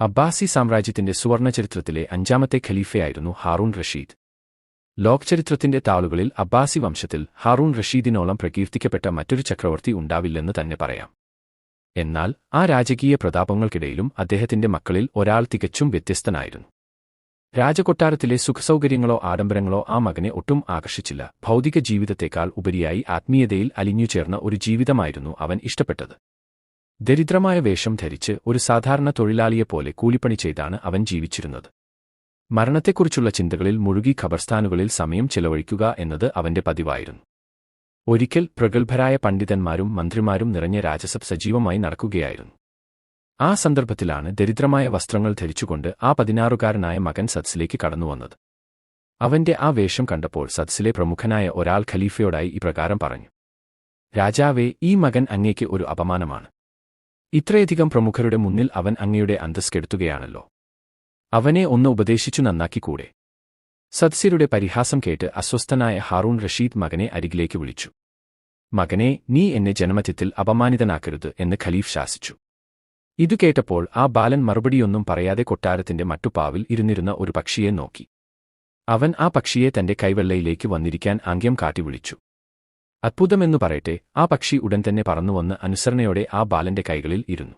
അബ്ബാസി സാമ്രാജ്യത്തിന്റെ സുവർണചരിത്രത്തിലെ അഞ്ചാമത്തെ ഖലീഫയായിരുന്നു ഹാറൂൺ റഷീദ്. ലോകചരിത്രത്തിന്റെ താളുകളിൽ അബ്ബാസി വംശത്തിൽ ഹാറൂൺ റഷീദിനോളം പ്രകീർത്തിക്കപ്പെട്ട മറ്റൊരു ചക്രവർത്തി ഉണ്ടാവില്ലെന്ന് തന്നെ പറയാം. എന്നാൽ ആ രാജകീയ പ്രതാപങ്ങൾക്കിടയിലും അദ്ദേഹത്തിന്റെ മക്കളിൽ ഒരാൾ തികച്ചും വ്യത്യസ്തനായിരുന്നു. രാജകൊട്ടാരത്തിലെ സുഖസൗകര്യങ്ങളോ ആഡംബരങ്ങളോ ആ മകനെ ഒട്ടും ആകർഷിച്ചില്ല. ഭൗതിക ജീവിതത്തേക്കാൾ ഉപരിയായി ആത്മീയതയിൽ അലിഞ്ഞുചേർന്ന ഒരു ജീവിതമായിരുന്നു അവൻ ഇഷ്ടപ്പെട്ടത്. ദരിദ്രമായ വേഷം ധരിച്ച് ഒരു സാധാരണ തൊഴിലാളിയെപ്പോലെ കൂലിപ്പണി ചെയ്താണ് അവൻ ജീവിച്ചിരുന്നത്. മരണത്തെക്കുറിച്ചുള്ള ചിന്തകളിൽ മുഴുകി ഖബർസ്ഥാനുകളിൽ സമയം ചെലവഴിക്കുക എന്നത് അവന്റെ പതിവായിരുന്നു. ഒരിക്കൽ പ്രഗത്ഭരായ പണ്ഡിതന്മാരും മന്ത്രിമാരും നിറഞ്ഞ രാജസഭ സജീവമായി നടക്കുകയായിരുന്നു. ആ സന്ദർഭത്തിലാണ് ദരിദ്രമായ വസ്ത്രങ്ങൾ ധരിച്ചുകൊണ്ട് ആ 16-കാരനായ മകൻ സദസ്സിലേക്ക് കടന്നുവന്നത്. അവന്റെ ആ വേഷം കണ്ടപ്പോൾ സദസ്സിലെ പ്രമുഖനായ ഒരാൾ ഖലീഫയോടായി ഇപ്രകാരം പറഞ്ഞു: രാജാവേ, ഈ മകൻ അങ്ങേക്ക് ഒരു അപമാനമാണ്. ഇത്രയധികം പ്രമുഖരുടെ മുന്നിൽ അവൻ അങ്ങയുടെ അന്തസ്സ് കെടുത്തുകയാണല്ലോ. അവനെ ഒന്ന് ഉപദേശിച്ചു നന്നാക്കിക്കൂടെ? സദസ്യരുടെ പരിഹാസം കേട്ട് അസ്വസ്ഥനായ ഹാറൂൺ റഷീദ് മകനെ അരികിലേക്ക് വിളിച്ചു. മകനെ, നീ എന്നെ ജനമധ്യത്തിൽ അപമാനിതനാക്കരുത് എന്ന് ഖലീഫ് ശാസിച്ചു. ഇതു കേട്ടപ്പോൾ ആ ബാലൻ മറുപടിയൊന്നും പറയാതെ കൊട്ടാരത്തിന്റെ മട്ടുപ്പാവിൽ ഇരുന്നിരുന്ന ഒരു പക്ഷിയെ നോക്കി. അവൻ ആ പക്ഷിയെ തന്റെ കൈവെള്ളയിലേക്ക് വന്നിരിക്കാൻ ആംഗ്യം കാട്ടി വിളിച്ചു. അത്ഭുതമെന്നു പറയട്ടെ, ആ പക്ഷി ഉടൻ തന്നെ പറന്നുവന്ന് അനുസരണയോടെ ആ ബാലന്റെ കൈകളിൽ ഇരുന്നു.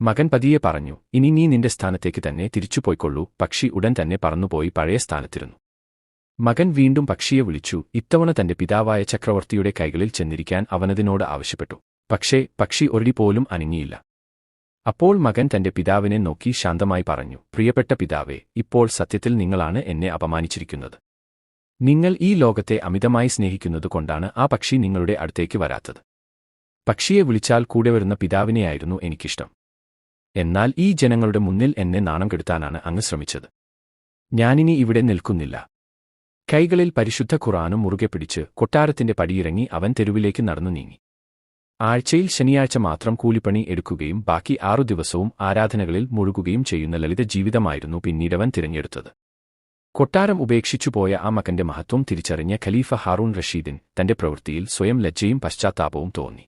മകൻ പതിയെ പറഞ്ഞു: ഇനി നീ നിന്റെ സ്ഥാനത്തേക്ക് തന്നെ തിരിച്ചുപോയിക്കൊള്ളൂ. പക്ഷി ഉടൻ തന്നെ പറന്നുപോയി പഴയ സ്ഥാനത്തിരുന്നു. മകൻ വീണ്ടും പക്ഷിയെ വിളിച്ചു. ഇത്തവണ തന്റെ പിതാവായ ചക്രവർത്തിയുടെ കൈകളിൽ ചെന്നിരിക്കാൻ അവനതിനോട് ആവശ്യപ്പെട്ടു. പക്ഷേ പക്ഷി ഒരിടി പോലും അനങ്ങിയില്ല. അപ്പോൾ മകൻ തന്റെ പിതാവിനെ നോക്കി ശാന്തമായി പറഞ്ഞു: പ്രിയപ്പെട്ട പിതാവേ, ഇപ്പോൾ സത്യത്തിൽ നിങ്ങളാണ് എന്നെ അപമാനിച്ചിരിക്കുന്നത്. നിങ്ങൾ ഈ ലോകത്തെ അമിതമായി സ്നേഹിക്കുന്നതുകൊണ്ടാണ് ആ പക്ഷി നിങ്ങളുടെ അടുത്തേക്ക് വരാത്തത്. പക്ഷിയെ വിളിച്ചാൽ കൂടെ വരുന്ന പിതാവിനെയായിരുന്നു എനിക്കിഷ്ടം. എന്നാൽ ഈ ജനങ്ങളുടെ മുന്നിൽ എന്നെ നാണം കെടുത്താനാണ് അങ്ങ് ശ്രമിച്ചത്. ഞാനിനി ഇവിടെ നിൽക്കുന്നില്ല. കൈകളിൽ പരിശുദ്ധ ഖുർആനും മുറുകെ പിടിച്ച് കൊട്ടാരത്തിന്റെ പടിയിറങ്ങി അവൻ തെരുവിലേക്ക് നടന്നു നീങ്ങി. ആഴ്ചയിൽ ശനിയാഴ്ച മാത്രം കൂലിപ്പണി എടുക്കുകയും ബാക്കി 6 ദിവസവും ആരാധനകളിൽ മുഴുകുകയും ചെയ്യുന്ന ലളിത ജീവിതമായിരുന്നു പിന്നീടവൻ തിരഞ്ഞെടുത്തത്. കൊട്ടാരം ഉപേക്ഷിച്ചുപോയ ആ മകന്റെ മഹത്വം തിരിച്ചറിഞ്ഞ ഖലീഫ ഹാറൂൺ റഷീദിന് തന്റെ പ്രവൃത്തിയിൽ സ്വയം ലജ്ജയും പശ്ചാത്താപവും തോന്നി.